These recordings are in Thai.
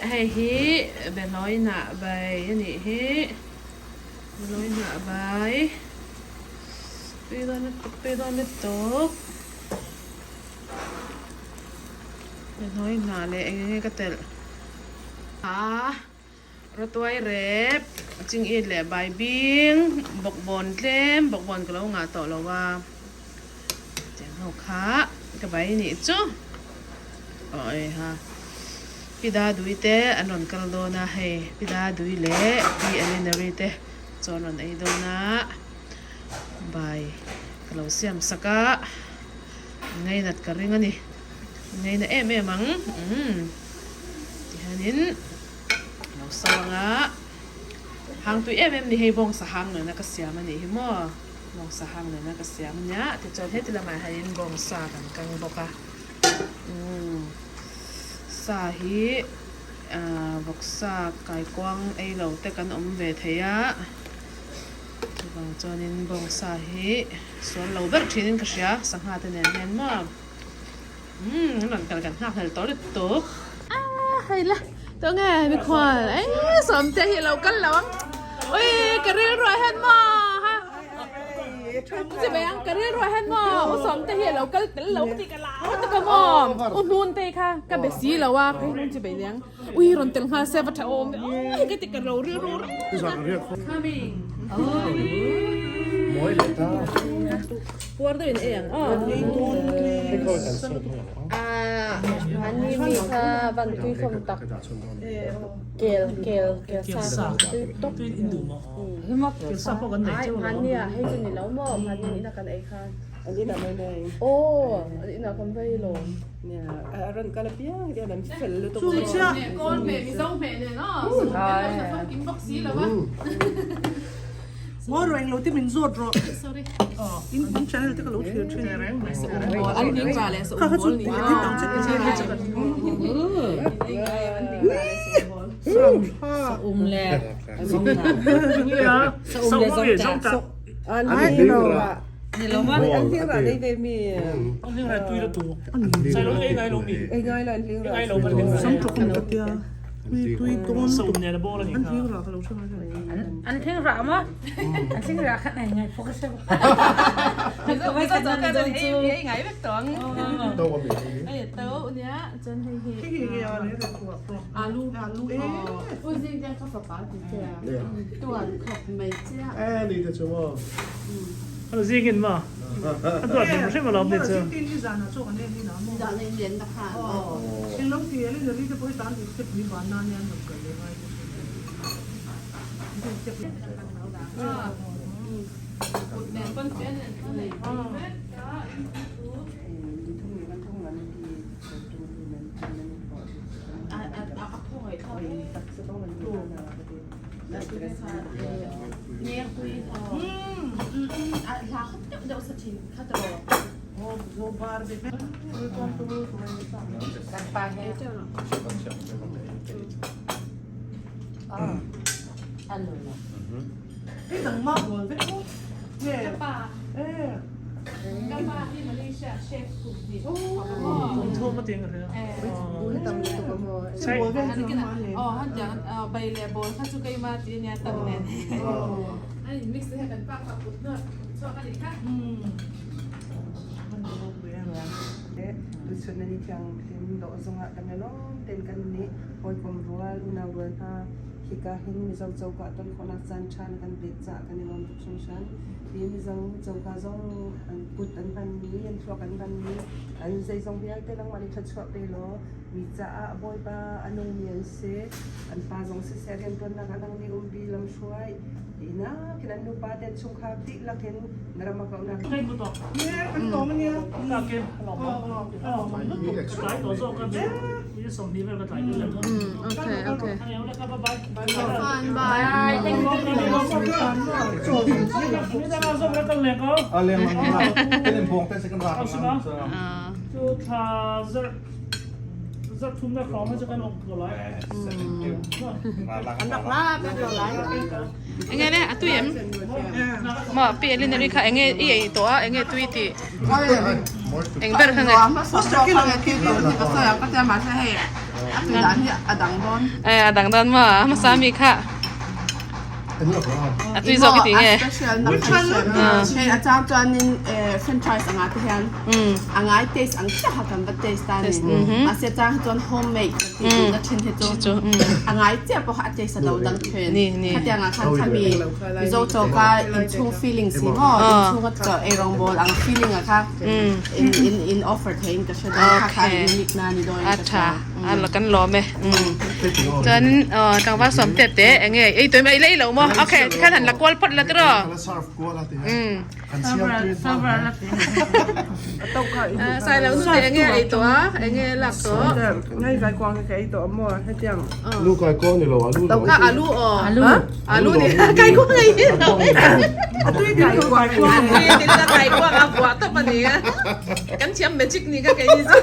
hay hi bên nói nạ bài nị hi bên nói nạ bài bây giờ nó tốt bên nói nạ lệ anh nghe cái tên rồi tôi rep chính ít lệ bài bing bọc bồn thêm bọc bồn cái lâu ngã tổ lâu à chẳng học khá cái bài nị chứ ôi ha pida đuôi te anon kaldo na hay pida đuôi lệ pi alinary te cho non ai do na bài kalau siam saka ngay nat karing ani ngay na mang tihanin lo sawanga hang tu ni hay bong sa hang na kasiam ani himo bong sa hang na kasiam nya ti chon he tila mai hanin bong sa kan kang boka sa hi bok sa kai kwang ai lo te kan om ve theya bang chonin bong sa hi so lo ber thinin ka sia sangha te nen hen ma lan kal kan hak hel to to hay la to nghe mi khwal ai som te hi lo kan lawang oi ka ri roi hen ma haจะไปยังกระเรื่องรวยฮันมอสมแต่เหี้ยเราก็เราตีกันแล้วตะกะมอมนู่นเตะค่ะก็เบสีแล้วว่าเฮ้ยนู่นจะไปเลี้ยงอุ้ยรอนเต็งหาเซฟะทะโอมเฮ้ยก็ติกันเราเรื่องรู้ coming มวยเลยตาปวดด้วยเองอันนี้มีค่ะบันทึกคำตักเกลซาตุ๊กอินดูมอมักเกลซาพวกกันไหนเจ้าพันเนี่ยให้จนนี่แล้วมอพันนี้นักกันไอ้ค่ะอันนี้น่ะไม่เลยโอ้อันนี้น่ะคนไปลงเนี่ยรันกะละเปียเดี๋ยวนั้นเฟลตัวชูเชี่ยก้อนเมมี2เมเนี่ยเนาะใช่กินบ็อกซี่แล้ววะ我认为的民族着，sorry，因前头这个路去去，อันนี้ปลาเลยสมบูรณ์นี่แหละนี่นะสองเหรียญสองกับอันนี้เราอะอันที่เราได้ไปมีอันนี้อะไรตุยละตัวใส่ลงเองไงลงมีไอ้ง่ายเลยอันที่เราไงลงมันเป็นสัมผัสกันเดียวตุยต้นสุ่มเนี่ยนะโบแล้วนี่ครับอันที่เราเราใช่ไหมอันที่เรามั้งอันที่เราขนาดไงพวกเชฟไม่ก็จะกันเองไงแบบตองโตกว่ามีไอ้เต้าเนี้ยจนให้ที่เกี่ยวอะไรกับตัวอาลูเอ๊ะอุ้ยจริงจังก็ฟ้าจริงจังตัวขอบไม่เจ้านี่จะชัวร์ฮัลโหลซิกินมาตัวนี้ไม่ใช่มาลองเด็ดเจ้าที่นี่จานนะช่วงนี้ที่น้ำมันจานเย็นๆนะคะที่น้องเตี้ยนี่จะรีบไปตามที่จะมีวันนั้นยันหมดเลยไงแม่ก้นเป็นอะไรเอาพ่อยเขาตักสต้องมันดูแล้วคือเนี่ยคุยลาเขาเดี๋ยวสักทีเขาจะโอ้บาร์บีคิวต้องตัวกันปลาแห้งเจ้าหรออันนู้นนี่ถึงมากเลยเป็นพวกเนี่ยปลากับปลาที่มาเลเซียเชฟสุดดีโอ้ผมโทรมาเตียงกันเลยดูให้ตำตัวกระโมใช่หัวเป็นสีน้ำอ๋อฮันจังใบเลียบอลข้าจุกไอมาจีเนี่ยตังเน่นอันนี้มิกซ์ให้กันปลากับปุ๊บเนื้อชอบกันอีกค่ะดูส่วนนี้จังเป็นดอกสงะกันเนาะเต้นกันนี้คอยความรัวอุณารัวท่าคิกาเห็นมีเจ้าเจ้าก็ต้นคนนักจันชันกันเบ็ดจ่ากันในวันทุกช่วงชั้นที่มีเจ้าเจ้าก็จ้องปุตตันพันนี้ยันชัวกันพันนี้อันใจทรงเพียงแต่ลังมาดิชัดชัวไปล้อมีจ่าบอยป้าอันนงเมียนเสอันป้าทรงเสียเรียนต้นนักอันนี้อุ้มบีลำช่วยดีนะขณะนู้ป้าเด็ดชุกขับติลักเห็นนรมาเขาหนักใช่กูตอบเนี่ยอันโตมันเนี่ยตาเก็บหลอกมันสายตัวโซ่ก็จะมีสมดีแล้วก็ถ่ายด้วยแล้วโอเคโอเคเอาแล้วครับบ๊ายบายบายนี่จะมาส่งแล้วกันเลยก็เรียนมันเป็นพวงเป็นsecond round 就他这ทุ่มได้ของมันจะกันออกตัวไรอันดับล่าเป็นตัวไรเอ็งไงเนี่ยตุ้ยมมาปีเอลินนี่ค่ะเอ็งไงอีตัวเอ็งไงตุ้ยตีเอ็งเบอร์ข้างไง我是这个人，这个是个啥？个这马上嘿。ร้านเนี่ยอดังดอน ดังดันมาสามีค่ะ อันนี้ก็ ตุยจอกกี่ไง special นักขันใช่อาจารย์จวนนินfranchise อ่างที่เห็นอ่างเทสอ่างที่หักกันบัดเทสตานี่อาเซียจางจวน homemade ที่นักชินที่จูอ่างเทียบพอหัดเทสเราดังเทนถ้าอย่างนั้นถ้ามีวิโซโจก็ into feeling สิก็ into ก็จะรองบอลอ่าง feeling อะค่ะ in offer เทนก็ใช่ได้ค่ะมีกนานี่ด้วย อัชาแล้วกันรอไหมจนกลางวันสมเตะเองไงไอ้ตัวไม่เล่เหรอมั้งโอเคแค่หันละกวลพดละตัว แล้วซาร์ฟกัวละทีอันเชียวที่ ซาบะละติ ใส่แล้วสุดเองไงไอ้ตัวเองไงหลักตัว ngay cái quang cái tổ mua hết chẳng ลูกไก่ก้อนนี่เหรอลูก ก็อาลูอาลูนี่ไก่กุ้งไง tuy cái quang quang นี่ติดตาไก่กุ้งอ่ะหัวตัวมันนี่กันเชียมเมจิกนี่ก็ไก่ยี่สิบ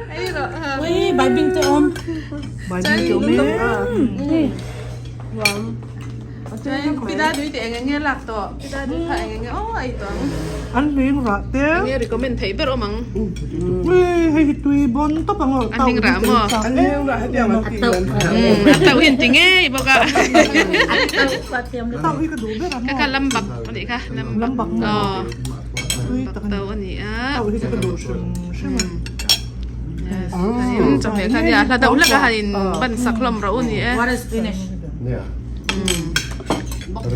ไอ้เหรอ เฮ้ยใบบิงเตอม bài đi chỗ mẹ พี่ดาดูแต่เองไงหลักตัวพี่ดาดูค่ะเองไงโอ้ไอ้ตัว ăn miếng rạ té เงี้ยรีคอมเมนต์ไทยเบอร์มั้ง ui hay tuy bon tóc bằng ngọn Ăn tàu miếng rạ mà. ăn miếng rạ hết chẳng là kỳ lần แต่เห็นจริงไงบอกอ่ะ ปลาเทียมเลย tàu cái đủ biết là ก็การลำบักอันนี้ค่ะลำบักอ๋อ ui บั tao กเตาอันนี้อ่ะ tàu cái đủ sừng sừng จำเป็นค่ะเนี่ยถ้าเดาเลือกอาหารบันสักลมเราอันนี้ What is finish เนี่ย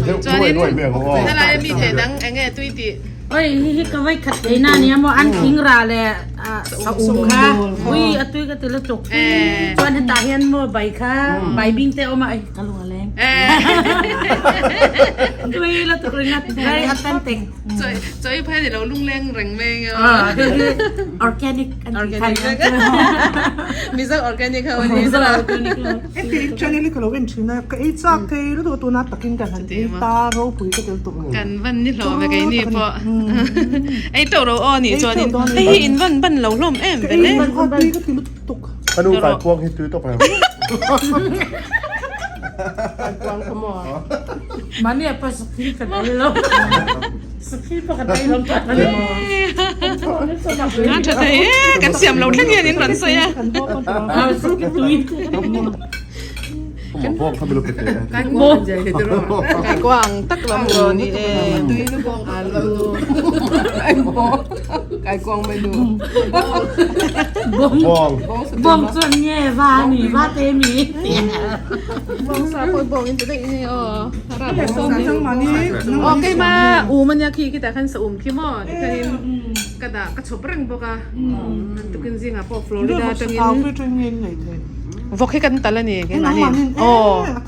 ด้วยเมียของ นั่นแหละมีเทนังเองตุยตี เอ้ยฮิก็ไว้ขัดเลยนะเนี่ยมันอันทิ้งราเลยสะอุ่มค่ะอุ้ยอัตุยก็ตื่นแล้วจกชวนให้ตาเห็นมัวใบค่ะใบบิงเตอมาไอ้กะลัวแรงอุ้ยแล้วตัวงัดได้อัตตันเต็ง จอยพายเดี๋ยวเราลุ่งแรงแรงเมง คือ organic อันนี้มีสักออร์แกนิกค่ะวันนี้สลับ cái thì cho nên cái lỗ bên trên này cái chắc thì nó tụi nó tập kinh cả hành ta rau bùi cái tụi กันวันนี้เราไปกันนี่พอไอ้ตัวเราอ่อนนี่จอนี่ไอ้อินวันบันเราล่มแอมไปเลย มันก็ตีก็ตีลุตุก มาดูไก่ก้อนที่ตื้อต่อไป quang không mò มันเนี่ยไปสกีกันได้แล้วสกีปกติเราจัดมาเลย งานเธอไอ้กันเสียมเราทั้งยันนี่หลันเสีย thành phố con trò เอาสกีตุย ผมบอกเขาไม่รู้เป็นยังไง ไก่กวางไก่กวางตักลำโดนี่เอง tuy nó quang à lâu cái quang mới đủ บ่ง บอง บ่งส่วนแย่ว่านี่ว่าเตมี บองซาคนบองอินจะได้นี่อ๋อรับผสมนี่ ทั้งมานี่ อ๋อไก่มาอูมันยาคีกี่แต่ขันสูมขี้หม้อนี่คือกระดาษกระชบเร่งบอกอ่ะตุกินซิงอ่ะพอฟลอริดาตัง khảo อิน cái chuyên nghiên này này วอกให้กันแต่ละนี่ไง cái มา nó เห็น mà nên โอ้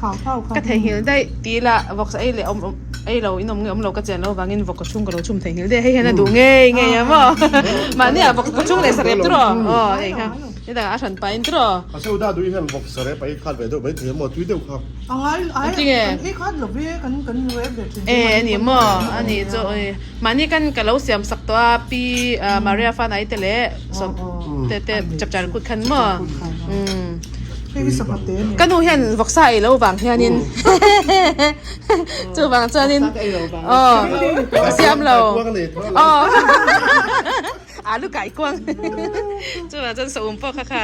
khảo khảo ก็ khảo เทหิลได้ตีละวอกไอ้เลยไอ้เราอินอมเงยเราก็เจนเราวางินวอกกระชุ่มกับเราชุ่มเทหิลได้ให้เห็นดูเงยเงยมั้งมาเนี่ยวอกกระชุ่มเลยสเร็จตัวอ๋อเองค่ะนี่แต่อาฉันไปตัว เขาเชื่อได้ดูยังบอกสเรไปคาดไปด้วยไม่ถึงหมดตุ้ยเดียวครับ cái khát là về cái web để เอนี่มั้งอันนี้จะมานี่กันกับเราเสียมสักตัวปีมาเรียฟ้าไหนแต่เละสมแต่จับจานกุดขันมั้ง cái sập mặt tiền ก็หนูเห็นวอกใส่แล้วบางเฮียนินจูบางเจนินอ๋อเสียมเราอ๋อลูกไก่กวางจูบางจนสูงปอกค่ะ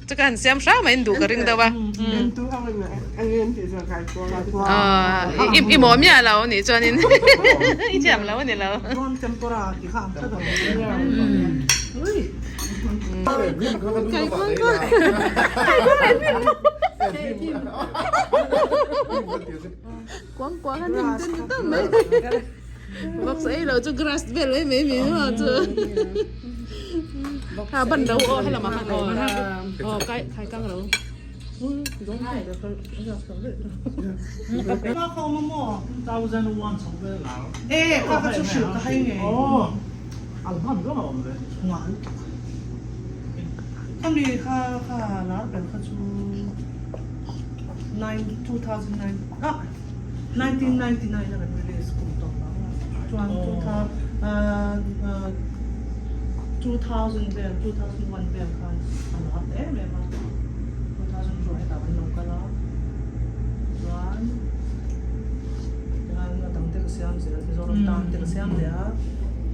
จะกันเสียมช้าไม่ดูกระริงเดาวะ tu không anh em thì giờ cái quang อ๋ออีหมอเมียเรานี่จนินอีเจียมเราเนี่ยเรา con tempura thì khám tất cả ui ไก่กวางก็กวางกวางอันนี้มันต้องไหมบอกใส่เราจะกราสเบลเลยไม่มีว่าจะถ้าบันเราให้เรามาบันอ๋อไก่กังเรา nó không mà mò 1001从这来了。哎那个就是个黑人哦，啊，那你干嘛我们的？ ngoan em đi kha nóเป็นเขาชู 2009 อ่ะ1999นั่นเป็น release กูตอบแล้วจวน2000เป็น2001เป็นคันอันนั้นเอ๊ะแม่มา2000ช่วยแต่วันนู้นก็แล้วจวนงานตั้งแต่ก็เสียมเสียที่เราตั้งแต่ก็เสียมเดียว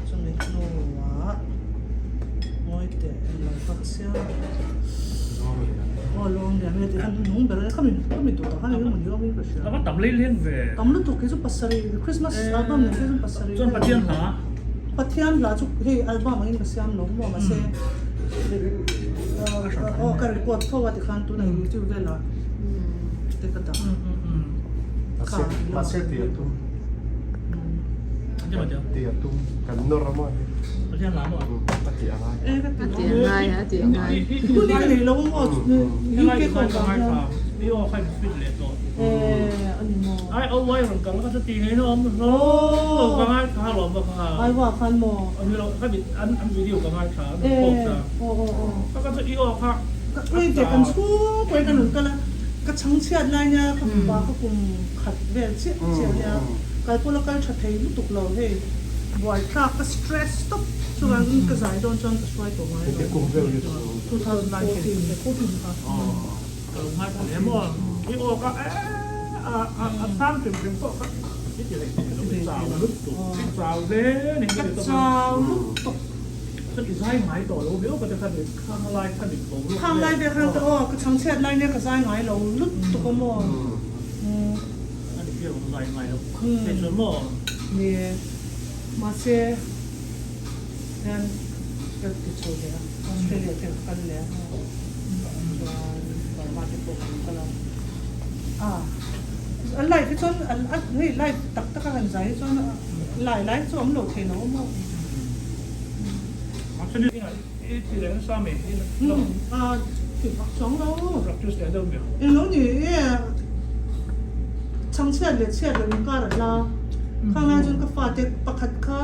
จนไม่รู้ว่า ngồi te la paksia oh long dia me te kan nung bere kami tu ta kan yo mun yo mi ka sia แล้วก็ตับเล่นๆเว้ย tamlu tu ke su pasari Christmas album ne ke su pasari จนปัจจุบันหา Patian la chu he album angin ka siam lo mo ma se ka report tho wa ti khan tu na YouTube de la te ka ta มาเสียเตียตุ้ม ปัจจุบันเดียว เตียตุ้มกันนรมา ปัจจุบันหลานบอก ปฏิอะไร e ka ti เตียงง่ายฮะเตียงง่าย ku ni ka ni lo mo yu ke ko ka na นี่โอ้ใครฟิตเลยตัว ani mo ไอ้เอาไว้เหมือนกันแล้วก็จะตีให้น้องโอ้ก็ง่ายขาหลอมก็ขา ai wa khan mo อันนี้เราถ้าบิดอันวิดีโอก็ง่ายขาโคตรจ้า แล้วก็จะอีโอ้ค่ะ ka te kan chu ko ka nu ka la ka chang chiat lai nya ka ba ka kum khat ve chi chi nya ka ko la ka tha thei lu tuk lo he boy ka ka stress stop so ang ka zai don chon ka swai to mai เด็กกลุ่มเร็วอยู่ 2019 ne ko tin ka ก็ง่ายเลยมั่วอีโอ้ก็สร้างถึงก็ที่จะได้เป็นสาวลุกตุกสาวเล่นี่ก็ ka จะ chao lu tok ก็จะใช้ไม้ต่อแล้วเดี๋ยวก็จะขัดข้างลายขัดดิบของ khang lai de khang to ka chang chiat lai ne ka zai ngai lo lu tuk ko mo อันนี้เกี่ยวกับลายไม้แล้วเป็นส่วนมั่ว ni ma se dan ka ti chu de Australia te kan le ma te ko ka la anh lại cái chốn anh này lại tập tất cả hành giấy cho lại cho ông lột thì nó mà actuallyที่เรียนสามีที่thì học sống đâu เราจุดเดียวเดียว em nói gì trong xe là mình cả là khang lai chốn cái pha tết bạc hạt cá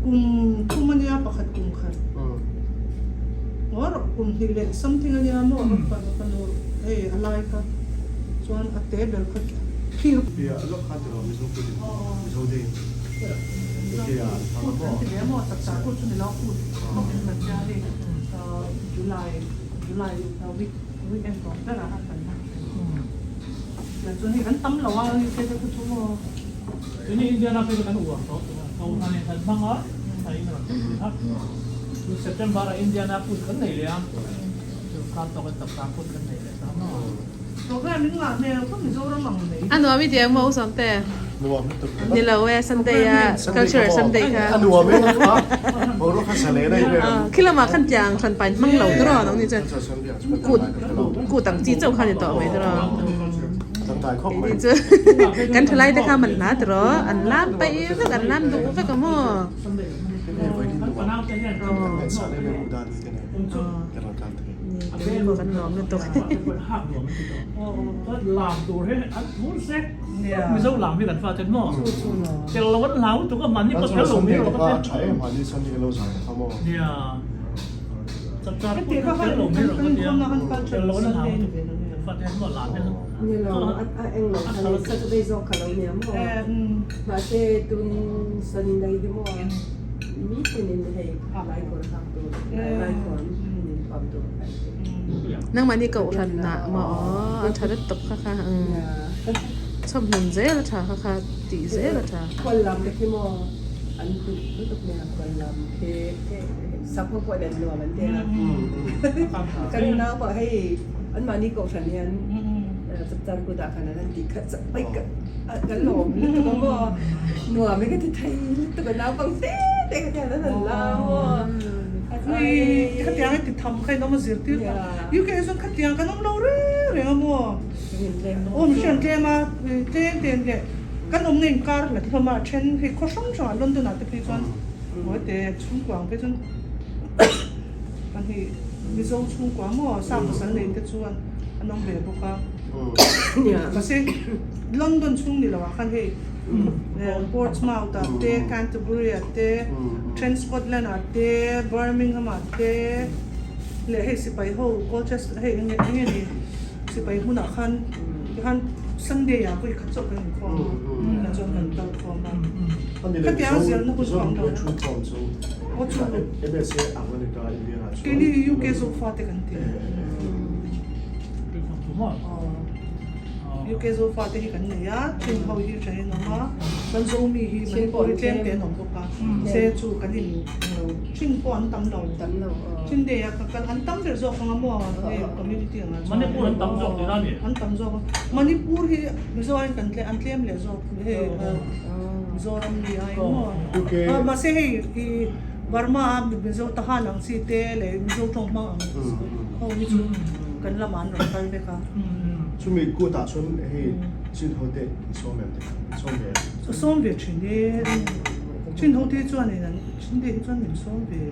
cùng thu mình ya bạc hạt cùng khát ngõ rồi cùng thì lệ something anh em mua phần hey anh lại cả chốn ăn tết được khát khi เบียร์ลูกค้าจะเราไม่สู้กันไม่สู้ดีเบียร์ทำมาบ่ thì nếu mà tập xã của chúng nó cũng khôngเป็นแบบนี้เลยJuly weekend ก่อนก็ละหันไปนะแต่ส่วนที่กันตั้มเราว่าอยู่แค่จะชั่วโมง ทีนี้อินเดียนาเป็นกันหัวเขาทำในทันบ้างอ่ะไทยมันครับคือเซปเทมเบอร์อินเดียนาพูดกันไหนเลยอ่ะการต่อกันตับการพูดกันไหนเลยครับ ตัวแรกนึกว่าแมวก็มีโซ่ระมังเลย อันนู้นมีเตียงมาอุสมแต่ นัวไม่ตุก นี่เราเว้ซันเดย์อะ culture Sunday ค่ะ นัวไม่ครับโอ้ลูกค้าเฉลยได้เลย คิดละมาขั้นจางขั้นไปมั่งเหล่าตลอดน้องนี่จะกูตั้งจีเจ้าข้าจะต่อไหมตลอด ทั้งหลายครอบครัว นี่จะกันทลายแต่ข้ามันหนาตลอดอันล้ำไปก็กันล้ำดูก็กระมั่ว ก็น่าจะเนี่ย แต่สารเรื่องอุดาดีกันเลยกันเราการถึง นี่บอกกันน้องนี่ตัว เป็นหักหัวมันติดก็ลามตัวให้อันนู้นเซ็กไม่ใช่ลามที่กันฟ้าจะมั่วแต่เราวัดลาวตัวก็มันนี่ก็ แล้ว แค่หล ส่วน ง นี้ นี่เรา ก็ ก็ ใช้มาที่ส่วนนี้เราใช้เขาบอก เนี่ยจับจับ cái พูด tiền ก็ các แค่ bạn หลงนี่เราก็ không เนี่ย không là không cần แต่ chuyện เราวัดลาว Sunday ฟ้าจะมั่วลามเนี่ย như là anh lộc thằng Saturday do cả lâu nhắm rồi và xe tuần Sunday thì mua mít thì nên hay lại còn làm đồ lại còn làm đồ นั่งมานี่เก่าทันนะหมออันทัดตกค่ะค่ะชอบหนุนเจ๊ละท่าค่ะตีเจ๊ละท่า คนลำที่mua anh cũng rất là nhiềuคนลำcái sắp không phải đèn lửa mình thế là cái nào bảo hay anh mà đi cầu thần thì anh tập tan của đại khả năng anh đi cắt sắp bay cái lồng lúc đó mà nửa mấy cái thấy lúc đó nào bằng thế cái nhà nó là lao cái tiếng thì thầm cái nó mà giật tiếc yêu cái son cái tiếng cái nó lâu rồi rồi mà ôm chuyện cái mà cái tiền cái ông nên cả là thì mà trên thì có sống cho London là cái son mỗi thế Trung Quốc cái son anh thì ví dụ Trung Quốc mà sao mà sáng lên cái son anh ông về bốc à mà sẽ London Trung đi là cái thì Portsmouth ate Canterbury ate Scotland ate Birmingham ate le hey sipai ho Colchester hey nge ni sipai huna khan Sunday ya ko ikhatso kan ko na jo kan ta ko ma ก็ที่เราเสียงก็ช่วยช่วยความสู้ก็ช่วยเอเบสอ่ะวันนี้ก็อินเดียนะ ke ni UK so fa te kan te เป็นของผมอ่ะ UK zo fa te hi kan nei ya chin ho hi chai no ma kan zo mi hi mani por tlem te nom bo ka se chu kan in chin po an tam lo tấm đầu chin de ya kan an tam der zo ka mo community nga Manipur ang tamjok din namin. an tam zo Manipur hi mizo an kan tle an tlem le zo he mizoram li ai mo Okay. ma se hi Burma mizo tahalang si te le mizo tong ma ho mi chu kan la man ro kal be ka 出面过打算嘿，镜头的上面的上面。 so som ve chin de chin ho te chuan in an chin de chuan min som ve